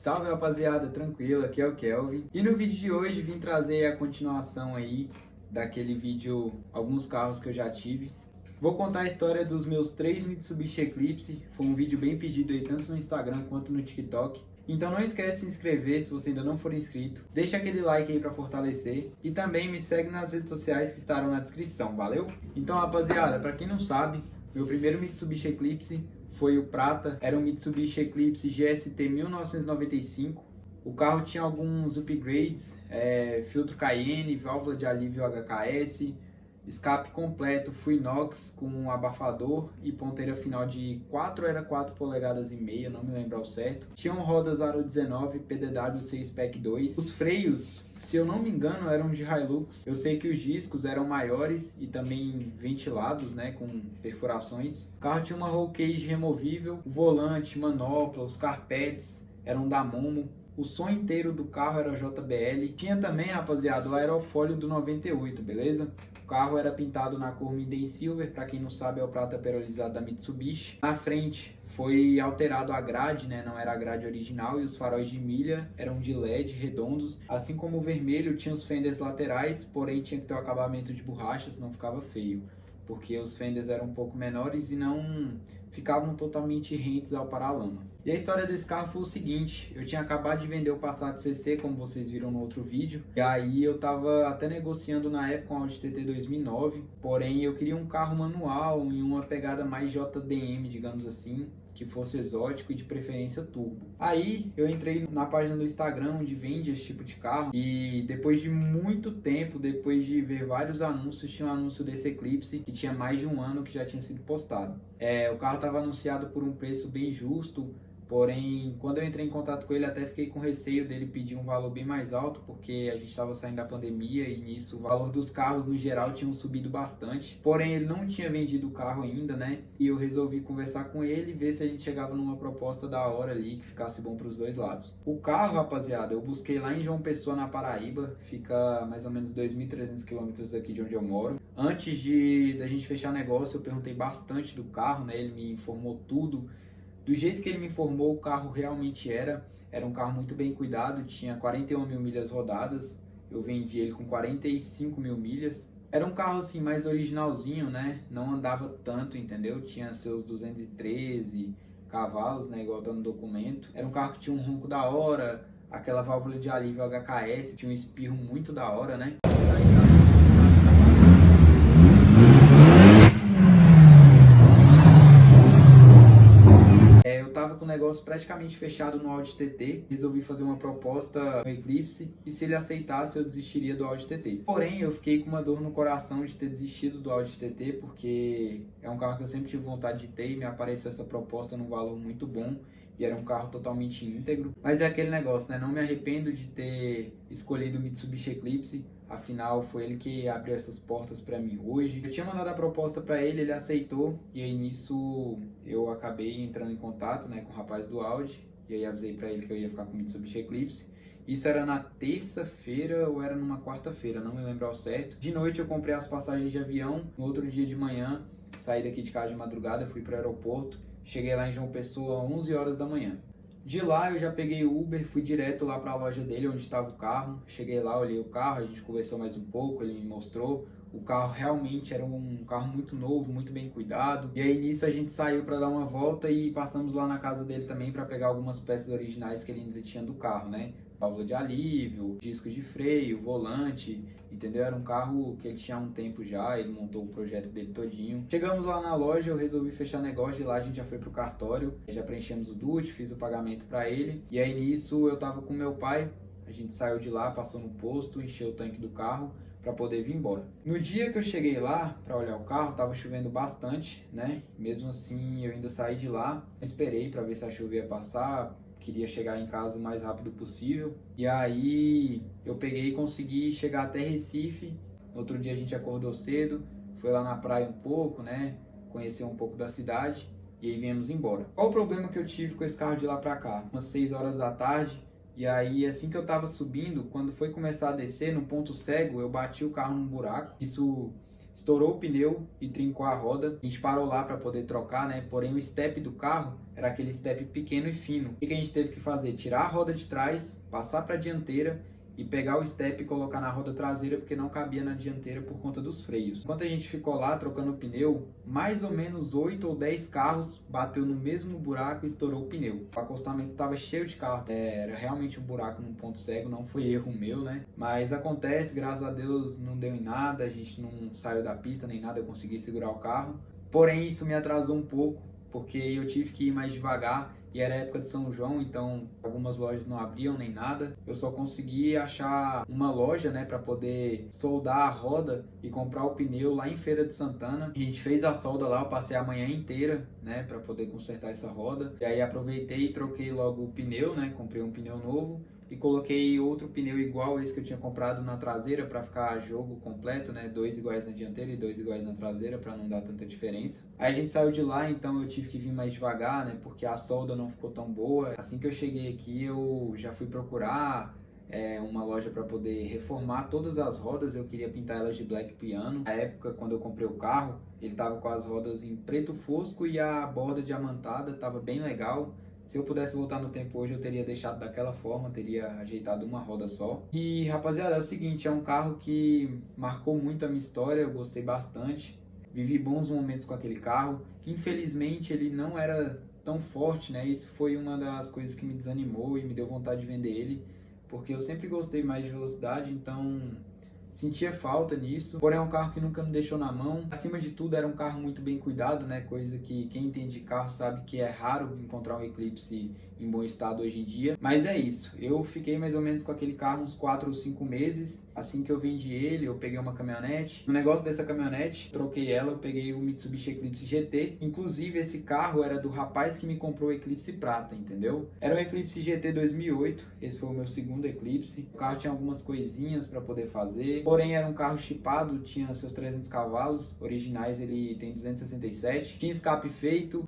Salve rapaziada, tranquilo, aqui é o Kelvin. E no vídeo de hoje vim trazer a continuação aí daquele vídeo, alguns carros que eu já tive. Vou contar a história dos meus 3 Mitsubishi Eclipse, foi um vídeo bem pedido aí tanto no Instagram quanto no TikTok. Então não esquece de se inscrever se você ainda não for inscrito, deixa aquele like aí para fortalecer e também me segue nas redes sociais que estarão na descrição, valeu? Então rapaziada, para quem não sabe, meu primeiro Mitsubishi Eclipse foi o prata, era um Mitsubishi Eclipse GST 1995. O carro tinha alguns upgrades, filtro Cayenne, válvula de alívio HKS, escape completo full inox com abafador e ponteira final de 4 polegadas e meia, não me lembro ao certo. Tinham rodas aro 19 PDW 6 Pack 2. Os freios, se eu não me engano, eram de Hilux. Eu sei que os discos eram maiores e também ventilados, né, com perfurações. O carro tinha uma roll cage removível, o volante, manopla, os carpetes eram da Momo. O som inteiro do carro era JBL. Tinha também, rapaziada, o aerofólio do 98, beleza? O carro era pintado na cor Minden Silver, para quem não sabe é o prata perolizado da Mitsubishi. Na frente foi alterado a grade, né? Não era a grade original, e os faróis de milha eram de LED redondos. Assim como o vermelho tinha os fenders laterais, porém tinha que ter o acabamento de borracha, senão ficava feio. Porque os fenders eram um pouco menores e não ficavam totalmente rentes ao paralama. E a história desse carro foi o seguinte: eu tinha acabado de vender o Passat CC, como vocês viram no outro vídeo, e aí eu tava até negociando na época um Audi TT 2009, porém eu queria um carro manual em uma pegada mais JDM, digamos assim, que fosse exótico e de preferência turbo. Aí eu entrei na página do Instagram onde vende esse tipo de carro e depois de muito tempo, depois de ver vários anúncios, tinha um anúncio desse Eclipse que tinha mais de um ano que já tinha sido postado. O carro estava anunciado por um preço bem justo, porém, quando eu entrei em contato com ele, até fiquei com receio dele pedir um valor bem mais alto, porque a gente estava saindo da pandemia e nisso o valor dos carros no geral tinham subido bastante. Porém, ele não tinha vendido o carro ainda, né? E eu resolvi conversar com ele e ver se a gente chegava numa proposta da hora ali, que ficasse bom para os dois lados. O carro, rapaziada, eu busquei lá em João Pessoa, na Paraíba, fica mais ou menos 2.300 quilômetros daqui de onde eu moro. Antes da gente fechar negócio, eu perguntei bastante do carro, né? Ele me informou tudo. Do jeito que ele me informou, o carro realmente era um carro muito bem cuidado, tinha 41 mil milhas rodadas, eu vendi ele com 45 mil milhas. Era um carro assim mais originalzinho, né? Não andava tanto, entendeu? Tinha seus 213 cavalos, né? Igual tá no documento. Era um carro que tinha um ronco da hora, aquela válvula de alívio HKS, tinha um espirro muito da hora, né? Eu tava com o negócio praticamente fechado no Audi TT, resolvi fazer uma proposta no Eclipse e se ele aceitasse eu desistiria do Audi TT. Porém, eu fiquei com uma dor no coração de ter desistido do Audi TT porque é um carro que eu sempre tive vontade de ter e me apareceu essa proposta num valor muito bom e era um carro totalmente íntegro. Mas é aquele negócio, né? Não me arrependo de ter escolhido o Mitsubishi Eclipse, afinal foi ele que abriu essas portas para mim hoje. Eu tinha mandado a proposta para ele, ele aceitou e aí nisso eu acabei entrando em contato, né, com o rapaz do Audi e aí avisei para ele que eu ia ficar com o Mitsubishi Eclipse. Isso era na terça-feira ou era numa quarta-feira, não me lembro ao certo. De noite eu comprei as passagens de avião, no outro dia de manhã saí daqui de casa de madrugada, fui para o aeroporto. Cheguei lá em João Pessoa às 11 horas da manhã. De lá eu já peguei o Uber, fui direto lá para a loja dele onde estava o carro. Cheguei lá, olhei o carro, a gente conversou mais um pouco, ele me mostrou. O carro realmente era um carro muito novo, muito bem cuidado. E aí nisso a gente saiu para dar uma volta e passamos lá na casa dele também para pegar algumas peças originais que ele ainda tinha do carro, né? Válvula de alívio, disco de freio, volante, entendeu? Era um carro que ele tinha há um tempo já, ele montou o projeto dele todinho. Chegamos lá na loja, eu resolvi fechar negócio, de lá a gente já foi pro cartório, já preenchemos o DUT, fiz o pagamento para ele. E aí nisso eu tava com meu pai, a gente saiu de lá, passou no posto, encheu o tanque do carro para poder vir embora. No dia que eu cheguei lá para olhar o carro, tava chovendo bastante, né? Mesmo assim, eu ainda saí de lá, esperei para ver se a chuva ia passar, queria chegar em casa o mais rápido possível. E aí eu peguei e consegui chegar até Recife. No outro dia a gente acordou cedo, foi lá na praia um pouco, né? Conhecer um pouco da cidade e aí viemos embora. Qual o problema que eu tive com esse carro de lá para cá? Umas 6 horas da tarde. E aí, assim que eu tava subindo, quando foi começar a descer, no ponto cego, eu bati o carro num buraco. Isso estourou o pneu e trincou a roda. A gente parou lá para poder trocar, né? Porém o step do carro era aquele step pequeno e fino. O que a gente teve que fazer? Tirar a roda de trás, passar para a dianteira e pegar o step e colocar na roda traseira, porque não cabia na dianteira por conta dos freios. Enquanto a gente ficou lá trocando o pneu, mais ou menos 8 ou 10 carros bateu no mesmo buraco e estourou o pneu. O acostamento estava cheio de carro, era realmente um buraco num ponto cego, não foi erro meu, né? Mas acontece, graças a Deus não deu em nada, a gente não saiu da pista nem nada, eu consegui segurar o carro. Porém, isso me atrasou um pouco, porque eu tive que ir mais devagar. E era época de São João, então algumas lojas não abriam nem nada. Eu só consegui achar uma loja, né, para poder soldar a roda e comprar o pneu lá em Feira de Santana. A gente fez a solda lá, eu passei a manhã inteira, né, para poder consertar essa roda. E aí aproveitei e troquei logo o pneu, né, comprei um pneu novo. E coloquei outro pneu igual esse que eu tinha comprado na traseira para ficar jogo completo, né? 2 iguais na dianteira e 2 iguais na traseira para não dar tanta diferença. Aí a gente saiu de lá, então eu tive que vir mais devagar, né? Porque a solda não ficou tão boa. Assim que eu cheguei aqui, eu já fui procurar uma loja para poder reformar todas as rodas. Eu queria pintar elas de black piano. Na época, quando eu comprei o carro, ele estava com as rodas em preto fosco e a borda diamantada, estava bem legal. Se eu pudesse voltar no tempo hoje, eu teria deixado daquela forma, teria ajeitado uma roda só. E, rapaziada, é o seguinte, é um carro que marcou muito a minha história, eu gostei bastante. Vivi bons momentos com aquele carro. Infelizmente, ele não era tão forte, né? Isso foi uma das coisas que me desanimou e me deu vontade de vender ele, porque eu sempre gostei mais de velocidade, então sentia falta nisso. Porém é um carro que nunca me deixou na mão. Acima de tudo era um carro muito bem cuidado, né? Coisa que quem entende de carro sabe que é raro encontrar um Eclipse em bom estado hoje em dia. Mas é isso, eu fiquei mais ou menos com aquele carro uns 4 ou 5 meses. Assim que eu vendi ele, eu peguei uma caminhonete. No negócio dessa caminhonete, troquei ela, eu peguei o Mitsubishi Eclipse GT. Inclusive esse carro era do rapaz que me comprou o Eclipse Prata, entendeu? Era um Eclipse GT 2008, esse foi o meu segundo Eclipse. O carro tinha algumas coisinhas para poder fazer, porém era um carro chipado, tinha seus 300 cavalos, originais ele tem 267, tinha escape feito.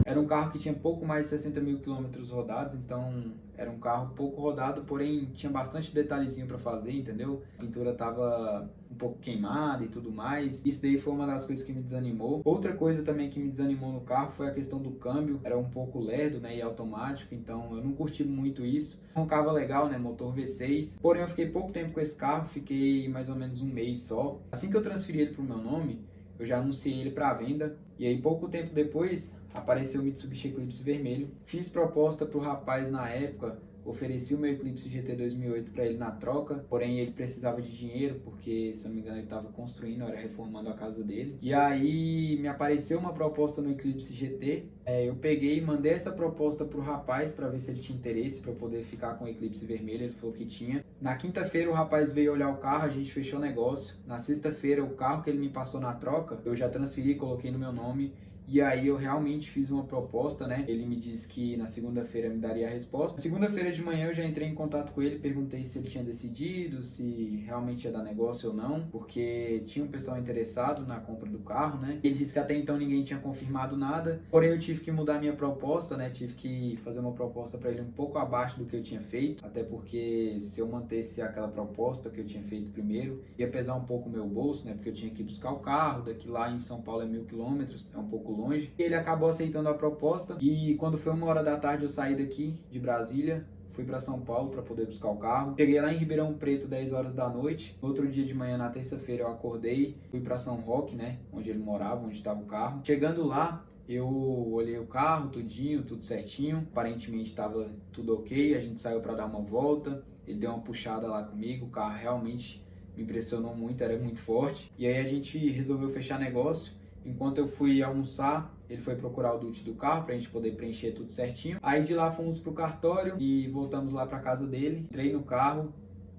Era um carro que tinha pouco mais de 60 mil quilômetros rodados, então era um carro pouco rodado, porém tinha bastante detalhezinho para fazer, entendeu? A pintura tava um pouco queimada e tudo mais. Isso daí foi uma das coisas que me desanimou. Outra coisa também que me desanimou no carro foi a questão do câmbio. Era um pouco lerdo, né, e automático, então eu não curti muito isso. Roncava legal, né, motor V6. Porém eu fiquei pouco tempo com esse carro, fiquei mais ou menos um mês só. Assim que eu transferi ele pro meu nome, eu já anunciei ele para venda. E aí pouco tempo depois apareceu o Mitsubishi Eclipse vermelho. Fiz proposta pro rapaz na época, ofereci o meu Eclipse GT 2008 para ele na troca, porém ele precisava de dinheiro porque, se eu não me engano, ele estava construindo, era reformando a casa dele. E aí me apareceu uma proposta no Eclipse GT, eu peguei e mandei essa proposta pro rapaz para ver se ele tinha interesse para eu poder ficar com o Eclipse vermelho, ele falou que tinha. Na quinta-feira o rapaz veio olhar o carro, a gente fechou o negócio. Na sexta-feira o carro que ele me passou na troca, eu já transferi, coloquei no meu nome. E aí eu realmente fiz uma proposta, né? Ele me disse que na segunda-feira me daria a resposta. Segunda-feira de manhã eu já entrei em contato com ele, perguntei se ele tinha decidido, se realmente ia dar negócio ou não, porque tinha um pessoal interessado na compra do carro, né? Ele disse que até então ninguém tinha confirmado nada, porém eu tive que mudar minha proposta, né? Tive que fazer uma proposta para ele um pouco abaixo do que eu tinha feito, até porque se eu mantesse aquela proposta que eu tinha feito primeiro, ia pesar um pouco o meu bolso, né? Porque eu tinha que buscar o carro, daqui lá em São Paulo é 1000 quilômetros, é um pouco longe. Ele acabou aceitando a proposta e quando foi 1h da tarde eu saí daqui de Brasília, fui para São Paulo para poder buscar o carro. Cheguei lá em Ribeirão Preto 10 horas da noite. No outro dia de manhã, na terça-feira, eu acordei, fui para São Roque, né, onde ele morava, onde estava o carro. Chegando lá, eu olhei o carro, tudinho, tudo certinho. Aparentemente estava tudo ok, a gente saiu para dar uma volta. Ele deu uma puxada lá comigo, o carro realmente me impressionou muito, era muito forte. E aí a gente resolveu fechar negócio. Enquanto eu fui almoçar, ele foi procurar o DUT do carro pra gente poder preencher tudo certinho. Aí de lá fomos pro cartório e voltamos lá pra casa dele. Entrei no carro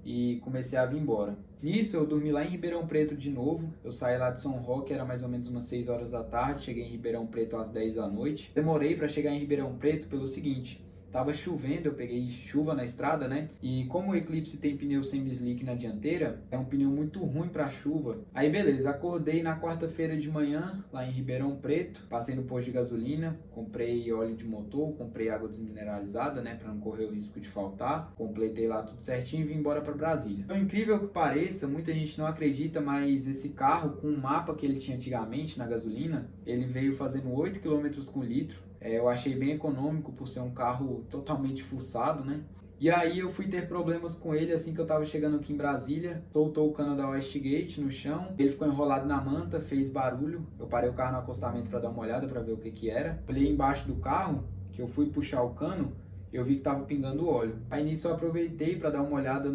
e comecei a vir embora. Nisso eu dormi lá em Ribeirão Preto de novo. Eu saí lá de São Roque, era mais ou menos umas 6 horas da tarde. Cheguei em Ribeirão Preto às 10 da noite. Demorei pra chegar em Ribeirão Preto pelo seguinte: Tava chovendo, eu peguei chuva na estrada, né? E como o Eclipse tem pneu semi-slick na dianteira, é um pneu muito ruim para chuva. Aí beleza, acordei na quarta-feira de manhã, lá em Ribeirão Preto, passei no posto de gasolina, comprei óleo de motor, comprei água desmineralizada, né, para não correr o risco de faltar. Completei lá tudo certinho e vim embora para Brasília. Então, incrível que pareça, muita gente não acredita, mas esse carro com o mapa que ele tinha antigamente na gasolina, ele veio fazendo 8 km com litro. Eu achei bem econômico por ser um carro totalmente fuçado, né? E aí eu fui ter problemas com ele assim que eu tava chegando aqui em Brasília. Soltou o cano da Westgate no chão, ele ficou enrolado na manta, fez barulho. Eu parei o carro no acostamento para dar uma olhada para ver o que que era. Olhei embaixo do carro, que eu fui puxar o cano, eu vi que tava pingando óleo. Aí nisso eu aproveitei para dar uma olhada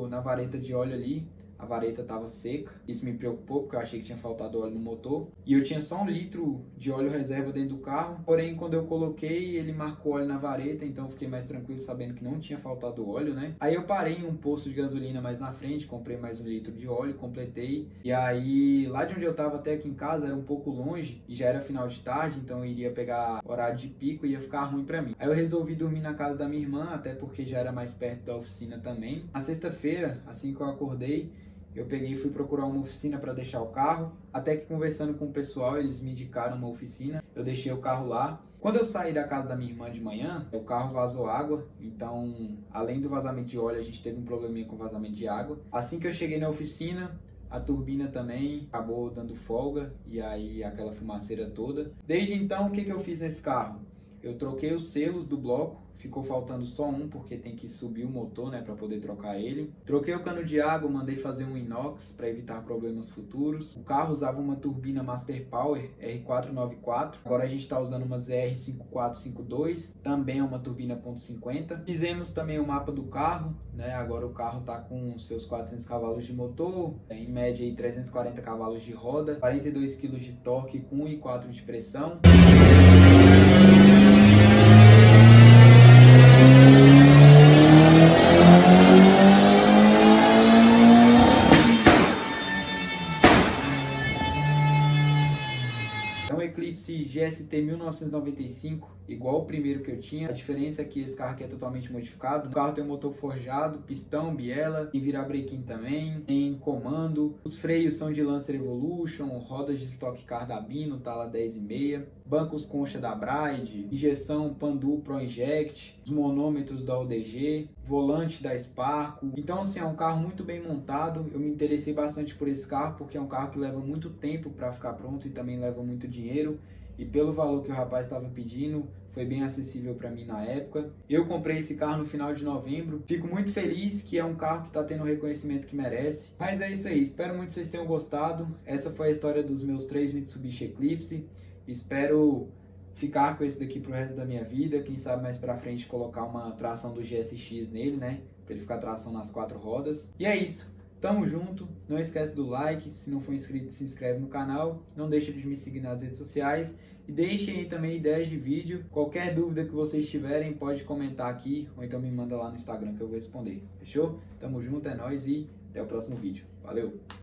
na vareta de óleo ali. A vareta estava seca, isso me preocupou porque eu achei que tinha faltado óleo no motor. E eu tinha só 1 litro de óleo reserva dentro do carro, porém quando eu coloquei ele marcou óleo na vareta, então eu fiquei mais tranquilo sabendo que não tinha faltado óleo, né? Aí eu parei em um posto de gasolina mais na frente, comprei mais 1 litro de óleo, completei. E aí lá de onde eu estava até aqui em casa era um pouco longe e já era final de tarde, então eu iria pegar horário de pico e ia ficar ruim para mim. Aí eu resolvi dormir na casa da minha irmã, até porque já era mais perto da oficina também. Na sexta-feira, assim que eu acordei, eu peguei e fui procurar uma oficina para deixar o carro, até que conversando com o pessoal, eles me indicaram uma oficina, eu deixei o carro lá. Quando eu saí da casa da minha irmã de manhã, o carro vazou água, então além do vazamento de óleo, a gente teve um probleminha com vazamento de água. Assim que eu cheguei na oficina, a turbina também acabou dando folga, e aí aquela fumaceira toda. Desde então, o que eu fiz nesse carro? Eu troquei os selos do bloco, ficou faltando só um porque tem que subir o motor, né, para poder trocar ele. Troquei o cano de água, mandei fazer um inox para evitar problemas futuros. O carro usava uma turbina Master Power R494, agora a gente está usando uma ZR5452, também é uma turbina .50. Fizemos também o mapa do carro, né, agora o carro está com seus 400 cavalos de motor, em média aí 340 cavalos de roda, 42 kg de torque com 1,4 de pressão. É um Eclipse GST 1995, igual o primeiro que eu tinha. A diferença é que esse carro aqui é totalmente modificado. O carro tem um motor forjado, pistão, biela, tem virabrequim também, tem comando. Os freios são de Lancer Evolution, rodas de Stock Car da Bino, tala 10,5. Bancos concha da Bride, injeção Pandu Pro Inject, os monômetros da ODG, volante da Sparco. Então assim, é um carro muito bem montado. Eu me interessei bastante por esse carro porque é um carro que leva muito tempo para ficar pronto e também leva muito dinheiro. E pelo valor que o rapaz estava pedindo, foi bem acessível para mim na época. Eu comprei esse carro no final de novembro. Fico muito feliz que é um carro que está tendo o reconhecimento que merece. Mas é isso aí, espero muito que vocês tenham gostado. Essa foi a história dos meus 3 Mitsubishi Eclipse. Espero ficar com esse daqui pro resto da minha vida. Quem sabe mais pra frente colocar uma tração do GSX nele, né? Pra ele ficar tração nas 4 rodas. E é isso. Tamo junto. Não esquece do like. Se não for inscrito, se inscreve no canal. Não deixe de me seguir nas redes sociais. E deixem aí também ideias de vídeo. Qualquer dúvida que vocês tiverem, pode comentar aqui. Ou então me manda lá no Instagram que eu vou responder. Fechou? Tamo junto, é nóis e até o próximo vídeo. Valeu!